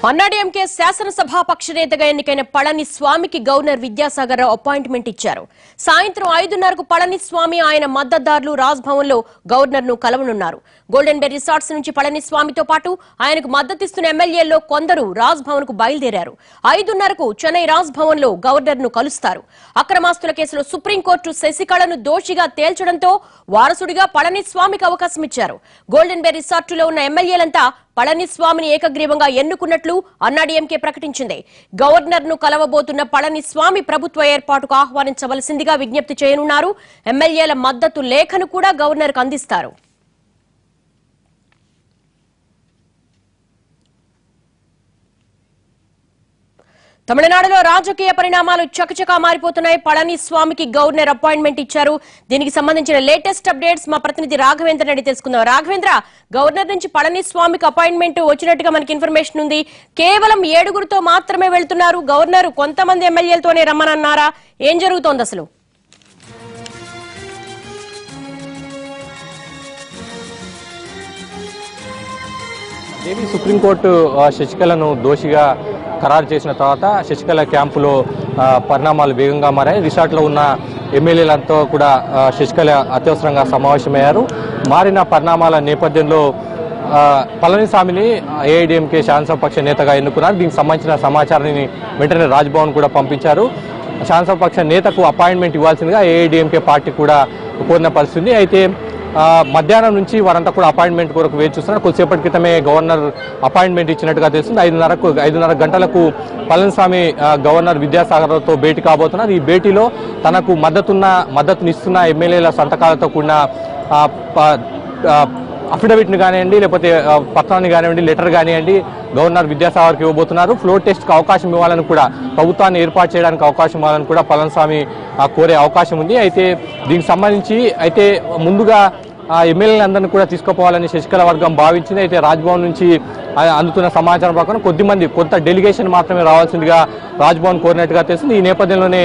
అన్నాడీఎంకే శాసనసభాపక్ష నేతగా ఎన్నికైన పళనిస్వామికి governor Vidyasagar Rao appointment ఇచ్చారు. సాయంత్రం 5:30కు పళనిస్వామి ఆయన మద్దతుదారులు రాజ్భవన్ లో గవర్నర్ ను కలవనున్నారు. గోల్డెన్ బే రిసార్ట్స్ నుంచి పళనిస్వామితో పాటు ఆయనకు మద్దతిస్తున్న ఎమ్మెల్యేల్లో కొందరు రాజ్భవన్ కు బయలుదేరారు. 5:30కు చెన్నై రాజ్భవన్ లో గవర్నర్ ను కలుస్తారు. అక్రమాస్తుల కేసులో సుప్రీంకోర్టు శశికళను దోషిగా తేల్చడంతో వారసుడిగా పళనిస్వామికి అవకాశం ఇచ్చారు. గోల్డెన్ బే రిసార్టులో ఉన్న ఎమ్మెల్యేలంతా పళనిస్వామిని ఏకగ్రీవంగా ఎన్నుకున్నట్లు అన్నాడీఎంకే ప్రకటించింది. గవర్నర్ ను కలవబోతున్న పళనిస్వామి ప్రభుత్వ ఏర్పాటుకు ఆహ్వానించవలసిందిగా విజ్ఞప్తి చేయనున్నారు. ఎమ్మెల్యేల మద్దతు లేఖను కూడా గవర్నర్ కు అందిస్తారు. తమిళనాడులో రాజకీయ పరిణామాలు చకచకా మారిపోతున్నాయి. పళనిస్వామికి గవర్నర్ అపాయింట్మెంట్ ఇచ్చారు. దీనికి సంబంధించిన లేటెస్ట్ అప్డేట్స్ మా ప్రతినిధి రాఘవేంద్ర రెడ్డి తెలుసుకుందాం. రాఘవేంద్ర, గవర్నర్ నుంచి పళనిస్వామికి అపాయింట్మెంట్ వచ్చినట్టుగా మనకి ఇన్ఫర్మేషన్ ఉంది. కేవలం 7గురితో మాత్రమే వెళ్తున్నారు. గవర్నర్ కొంతమంది ఎమ్మెల్యేలతోనే రమ్మనన్నారా? ఏం జరుగుతోంది అసలు? సుప్రీంకోర్టు శశికళను దోషిగా ఖరారు చేసిన తర్వాత శశికళ క్యాంపులో పరిణామాలు వేగంగా మారాయి. రిసార్ట్లో ఉన్న ఎమ్మెల్యేలంతా కూడా శశికళ అత్యవసరంగా సమావేశమయ్యారు. మారిన పరిణామాల నేపథ్యంలో పళనిస్వామిని ఏఐడిఎంకే శాసనసభాపక్ష నేతగా ఎన్నుకున్నారు. దీనికి సంబంధించిన సమాచారాన్ని వెంటనే రాజ్భవన్ కూడా పంపించారు. శాసనసభాపక్ష నేతకు అపాయింట్మెంట్ ఇవ్వాల్సిందిగా ఏఐడిఎంకే పార్టీ కూడా కోరిన పరిస్థితి. అయితే మధ్యాహ్నం నుంచి వారంతా కూడా అపాయింట్మెంట్ కొరకు వేచి చూస్తున్నారు. కొద్దిసేపటి క్రితమే గవర్నర్ అపాయింట్మెంట్ ఇచ్చినట్టుగా తెలుస్తుంది. 5:30 గంటలకు పళనిస్వామి గవర్నర్ విద్యాసాగర్తో భేటీ కాబోతున్నారు. ఈ భేటీలో తనకు మద్దతునిస్తున్న ఎమ్మెల్యేల సంతకాలతో కూడిన అఫిడవిట్ని కానివ్వండి, లేకపోతే పత్రాన్ని కానివ్వండి, లెటర్ కానివ్వండి గవర్నర్ విద్యాసాగర్కి ఇవ్వబోతున్నారు. ఫ్లోర్ టెస్ట్కి అవకాశం ఇవ్వాలని కూడా, ప్రభుత్వాన్ని ఏర్పాటు చేయడానికి అవకాశం ఇవ్వాలని కూడా పళనిస్వామి కోరే అవకాశం ఉంది. అయితే దీనికి సంబంధించి ముందుగా ఎమ్మెల్యేలందరినీ కూడా తీసుకుపోవాలని శశికళ వర్గం భావించింది. అయితే రాజ్భవన్ నుంచి అందుతున్న సమాచారం ప్రకారం కొంత డెలిగేషన్ మాత్రమే రావాల్సిందిగా రాజ్భవన్ కోరినట్టుగా తెలిసింది. ఈ నేపథ్యంలోనే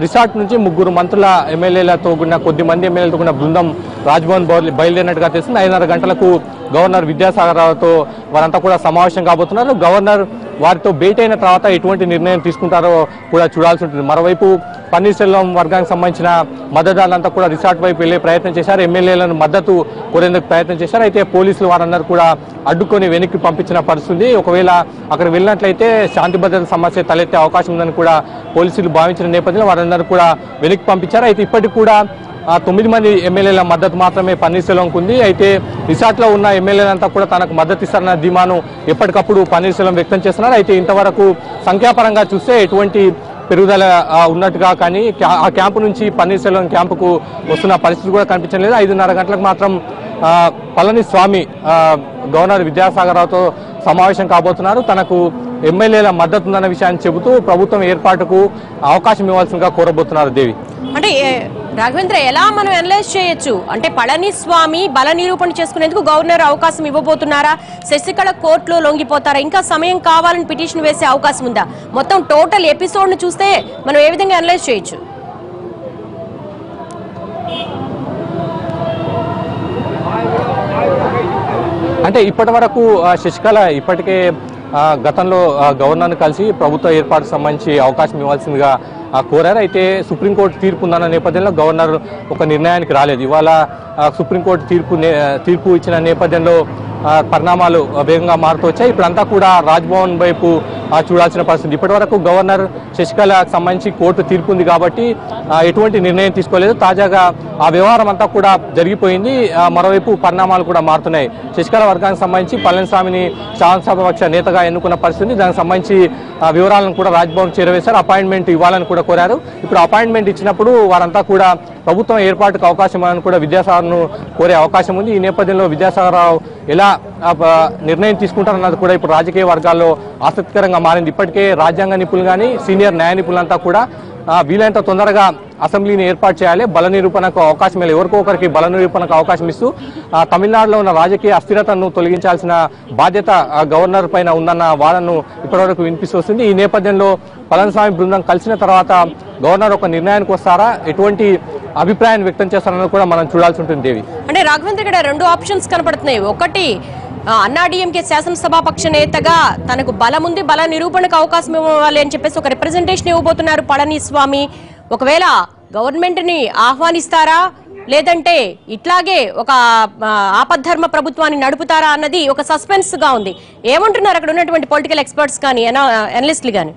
రిసార్ట్ నుంచి 3 మంత్రుల ఎమ్మెల్యేలతో కూడిన కొద్దిమంది ఎమ్మెల్యేలతో కూడిన బృందం రాజ్భవన్ బయలుదేరినట్టుగా తెలిసింది. 5:30 గంటలకు గవర్నర్ విద్యాసాగర్ రావుతో వారంతా కూడా సమావేశం కాబోతున్నారు. గవర్నర్ వారితో భేటీ అయిన తర్వాత ఎటువంటి నిర్ణయం తీసుకుంటారో కూడా చూడాల్సి ఉంటుంది. మరోవైపు పన్నీర్సెల్వం వర్గానికి సంబంధించిన మద్దతుదారులంతా కూడా రిసార్ట్ వైపు వెళ్లే ప్రయత్నం చేశారు. ఎమ్మెల్యేలను మద్దతు కోరేందుకు ప్రయత్నం చేశారు. అయితే పోలీసులు వారందరూ కూడా అడ్డుకొని వెనక్కి పంపించిన పరిస్థితి. ఒకవేళ అక్కడ వెళ్ళినట్లయితే శాంతి భద్రత సమస్య తలెత్తే అవకాశం ఉందని కూడా పోలీసులు భావించిన నేపథ్యంలో వారందరూ కూడా వెనక్కి పంపించారు. అయితే ఇప్పటికి కూడా 9 మంది ఎమ్మెల్యేల మద్దతు మాత్రమే పన్నీర్సెల్వంకు ఉంది. అయితే రిసార్ట్లో ఉన్న ఎమ్మెల్యేలంతా కూడా తనకు మద్దతు ఇస్తారన్న ధీమాను ఎప్పటికప్పుడు పన్నీర్సెల్వం వ్యక్తం చేస్తున్నారు. అయితే ఇంతవరకు సంఖ్యాపరంగా చూస్తే ఎటువంటి పెరుగుదల ఉన్నట్టుగా కానీ ఆ క్యాంపు నుంచి పన్నీర్సెల్వం క్యాంపుకు వస్తున్న పరిస్థితి కూడా కనిపించడం లేదు. 5:30 గంటలకు మాత్రం పళనిస్వామి గవర్నర్ విద్యాసాగర్ రావుతో సమావేశం కాబోతున్నారు. తనకు ఎమ్మెల్యేల మద్దతు ఉందన్న విషయాన్ని చెబుతూ ప్రభుత్వం ఏర్పాటుకు అవకాశం ఇవ్వాల్సిందిగా కోరబోతున్నారు. దేవి, అంటే రాఘవేంద్ర, ఎలా మనం అనలైజ్ చేయొచ్చు అంటే పళనిస్వామి బల నిరూపణ చేసుకునేందుకు గవర్నర్ అవకాశం ఇవ్వబోతున్నారా? శశికళ కోర్టులో లొంగిపోతారా? ఇంకా సమయం కావాలని పిటిషన్ వేసే అవకాశం ఉందా? మొత్తం టోటల్ ఎపిసోడ్ ను చూస్తే మనం ఏ విధంగా అనలైజ్ చేయొచ్చు? అంటే ఇప్పటి వరకు శశికళ ఇప్పటికే గతంలో గవర్నర్ను కలిసి ప్రభుత్వ ఏర్పాటుకు సంబంధించి అవకాశం ఇవ్వాల్సిందిగా కోరారు. అయితే సుప్రీంకోర్టు తీర్పు ఉందన్న నేపథ్యంలో గవర్నర్ ఒక నిర్ణయానికి రాలేదు. ఇవాళ సుప్రీంకోర్టు తీర్పు ఇచ్చిన నేపథ్యంలో పరిణామాలు వేగంగా మారుతూ వచ్చాయి. ఇప్పుడంతా కూడా రాజ్భవన్ వైపు చూడాల్సిన పరిస్థితి. ఇప్పటి వరకు గవర్నర్ శశికళకు సంబంధించి కోర్టు తీర్పు ఉంది కాబట్టి ఎటువంటి నిర్ణయం తీసుకోలేదు. తాజాగా ఆ వ్యవహారం అంతా కూడా జరిగిపోయింది. మరోవైపు పరిణామాలు కూడా మారుతున్నాయి. శశికళ వర్గానికి సంబంధించి పళనిస్వామిని శాసనసభాపక్ష నేతగా ఎన్నుకున్న పరిస్థితి. దానికి సంబంధించి వివరాలను కూడా రాజ్భవన్ చేరవేశారు. అపాయింట్మెంట్ ఇవ్వాలని కూడా కోరారు. ఇప్పుడు అపాయింట్మెంట్ ఇచ్చినప్పుడు వారంతా కూడా ప్రభుత్వం ఏర్పాటుకు అవకాశం అని కూడా విద్యాసాగర్ను కోరే అవకాశం ఉంది. ఈ నేపథ్యంలో విద్యాసాగర్ రావు ఎలా నిర్ణయం తీసుకుంటారన్నది కూడా ఇప్పుడు రాజకీయ వర్గాల్లో ఆసక్తికరంగా మారింది. ఇప్పటికే రాజ్యాంగ నిపుణులు కానీ సీనియర్ న్యాయ నిపుణులంతా కూడా వీలైనంత తొందరగా అసెంబ్లీని ఏర్పాటు చేయాలి, బల నిరూపణకు అవకాశం ఇవ్వాలి, ఎవరికో ఒకరికి బల నిరూపణకు అవకాశం ఇస్తూ తమిళనాడులో ఉన్న రాజకీయ అస్థిరతను తొలగించాల్సిన బాధ్యత గవర్నర్ పైన ఉందన్న వాదనను ఇప్పటివరకు వినిపిస్తోంది. ఈ నేపథ్యంలో పళనిస్వామి బృందం కలిసిన తర్వాత గవర్నర్ ఒక నిర్ణయానికి వస్తారా, ఎటువంటి అభిప్రాయాన్ని వ్యక్తం చేస్తారన్నది కూడా మనం చూడాల్సి ఉంటుంది. దేవి, అంటే రాఘవేంద్ర ఇక్కడ 2 ఆప్షన్స్ కనపడుతున్నాయి. ఒకటి అన్నాడీఎంకే శాసనసభాపక్ష నేతగా తనకు బలం ఉంది, బల నిరూపణకు అవకాశం ఇవ్వాలి అని చెప్పేసి ఒక రిప్రజెంటేషన్ ఇవ్వబోతున్నారు పళనిస్వామి. ఒకవేళ గవర్నమెంట్ ని ఆహ్వానిస్తారా లేదంటే ఇట్లాగే ఒక ఆపద్ధర్మ ప్రభుత్వాన్ని నడుపుతారా అన్నది ఒక సస్పెన్స్ గా ఉంది. ఏమంటున్నారు అక్కడ ఉన్నటువంటి పొలిటికల్ ఎక్స్పర్ట్స్ కానీ అనలిస్టులు కానీ?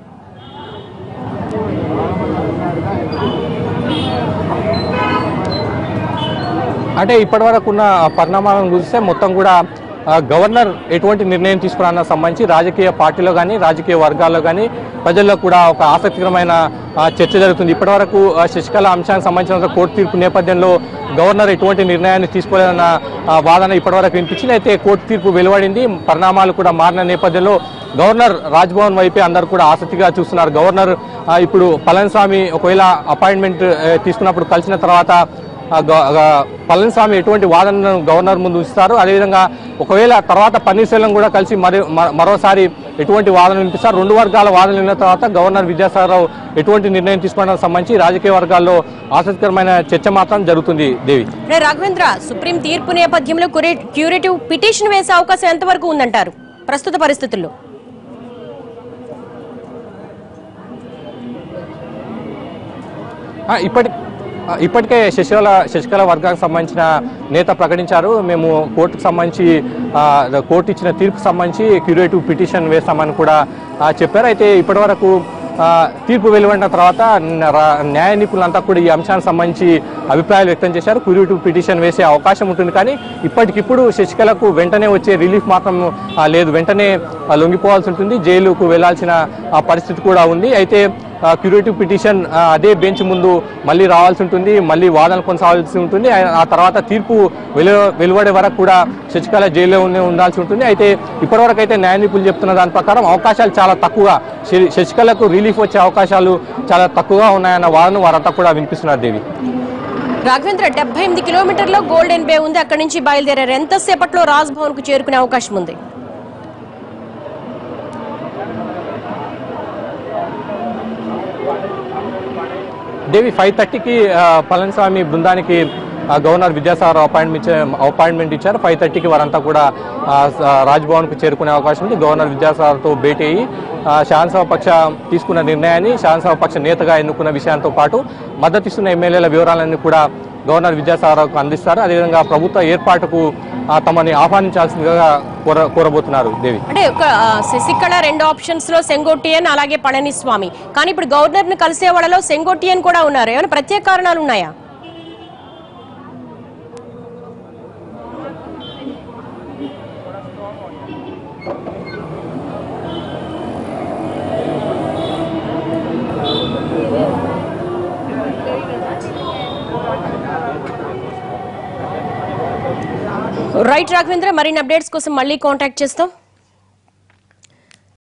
అంటే ఇప్పటి వరకు ఉన్న పరిణామాలను చూస్తే మొత్తం కూడా గవర్నర్ ఎటువంటి నిర్ణయం తీసుకురాన్న సంబంధించి రాజకీయ పార్టీలో కానీ రాజకీయ వర్గాల్లో కానీ ప్రజల్లో కూడా ఒక ఆసక్తికరమైన చర్చ జరుగుతుంది. ఇప్పటివరకు శశికళ అంశానికి సంబంధించిన కోర్టు తీర్పు నేపథ్యంలో గవర్నర్ ఎటువంటి నిర్ణయాన్ని తీసుకోలేదన్న వాదన ఇప్పటివరకు వినిపించింది. అయితే కోర్టు తీర్పు వెలువడింది, పరిణామాలు కూడా మారిన నేపథ్యంలో గవర్నర్ రాజ్భవన్ వైపే అందరూ కూడా ఆసక్తిగా చూస్తున్నారు. గవర్నర్ ఇప్పుడు పళనిస్వామి ఒకవేళ అపాయింట్మెంట్ తీసుకున్నప్పుడు కలిసిన తర్వాత పళనిస్వామి ఎటువంటి వాదనను గవర్నర్ ముందు ఉంచుతారు, అదేవిధంగా ఒకవేళ తర్వాత పన్నీర్సెల్వం కూడా కలిసి మరోసారి ఎటువంటి వాదన వినిపిస్తారు, రెండు వర్గాల వాదనలు విన్న తర్వాత గవర్నర్ విద్యాసాగరరావు ఎటువంటి నిర్ణయం తీసుకోవడానికి సంబంధించి రాజకీయ వర్గాల్లో ఆసక్తికరమైన చర్చ మాత్రం జరుగుతుంది. దేవి రాఘవేంద్ర, సుప్రీం తీర్పు నేపథ్యంలో క్యూరేటివ్ పిటిషన్ వేసే అవకాశం ఎంతవరకు ఉందంటారు ప్రస్తుత పరిస్థితుల్లో? ఇప్పటికే శశికళ వర్గానికి సంబంధించిన నేత ప్రకటించారు, మేము కోర్టుకు సంబంధించి కోర్టు ఇచ్చిన తీర్పుకు సంబంధించి క్యూరేటివ్ పిటిషన్ వేస్తామని కూడా చెప్పారు. అయితే ఇప్పటివరకు తీర్పు వెలువడిన తర్వాత న్యాయ నిపుణులంతా కూడా ఈ అంశానికి సంబంధించి అభిప్రాయాలు వ్యక్తం చేశారు. క్యూరేటివ్ పిటిషన్ వేసే అవకాశం ఉంటుంది, కానీ ఇప్పటికిప్పుడు శశికళకు వెంటనే వచ్చే రిలీఫ్ మాత్రం లేదు, వెంటనే లొంగిపోవాల్సి ఉంటుంది, జైలుకు వెళ్లాల్సిన పరిస్థితి కూడా ఉంది. అయితే క్యూరేటివ్ పిటిషన్ అదే బెంచ్ ముందు మళ్ళీ రావాల్సి ఉంటుంది, మళ్ళీ వాదన కొనసాగాల్సి ఉంటుంది. ఆ తర్వాత తీర్పు వెలువడే వరకు కూడా శశికళ జైల్లో ఉండాల్సి ఉంటుంది. అయితే ఇప్పటివరకు అయితే న్యాయ నిపుణులు చెప్తున్న దాని ప్రకారం అవకాశాలు చాలా తక్కువగా, శశికళకు రిలీఫ్ వచ్చే అవకాశాలు చాలా తక్కువగా ఉన్నాయన్న వాదన వారంతా కూడా వినిపిస్తున్నారు. దేవి రాఘవేంద్ర, 78 కిలోమీటర్లో గోల్డెన్ బే ఉంది, అక్కడి నుంచి బయలుదేరారు. ఎంతసేపట్లో రాజ్భవన్ కు చేరుకునే అవకాశం ఉంది? దేవి 5:30కి పళనిస్వామి బృందానికి గవర్నర్ విద్యాసాగర్ అపాయింట్మెంట్ ఇచ్చారు. 5:30కి వారంతా కూడా రాజ్భవన్కు చేరుకునే అవకాశం ఉంది. గవర్నర్ విద్యాసాగర్తో భేటీ అయ్యి శాసనసభ పక్ష తీసుకున్న నిర్ణయాన్ని, శాసనసభ పక్ష నేతగా ఎన్నుకున్న విషయంతో పాటు మద్దతిస్తున్న ఎమ్మెల్యేల వివరాలన్నీ కూడా గవర్నర్ విద్యాసాగర్కు అందిస్తారు. అదేవిధంగా ప్రభుత్వ ఏర్పాటుకు తమని ఆహ్వానించాల్సిందిగా కోరబోతున్నారు. దేవి అంటే శశికళ రెండు ఆప్షన్స్ లో సెంగోట్టియన్ అలాగే పళనిస్వామి, కానీ ఇప్పుడు గవర్నర్ ను కలిసే వాళ్ళలో సెంగోట్టియన్ కూడా ఉన్నారు. ఏమైనా ప్రత్యేక కారణాలు ఉన్నాయా? రైట్ రాఘవేంద్ర, మరిన్ని అప్డేట్స్ కోసం మళ్ళీ కాంటాక్ట్ చేస్తాం.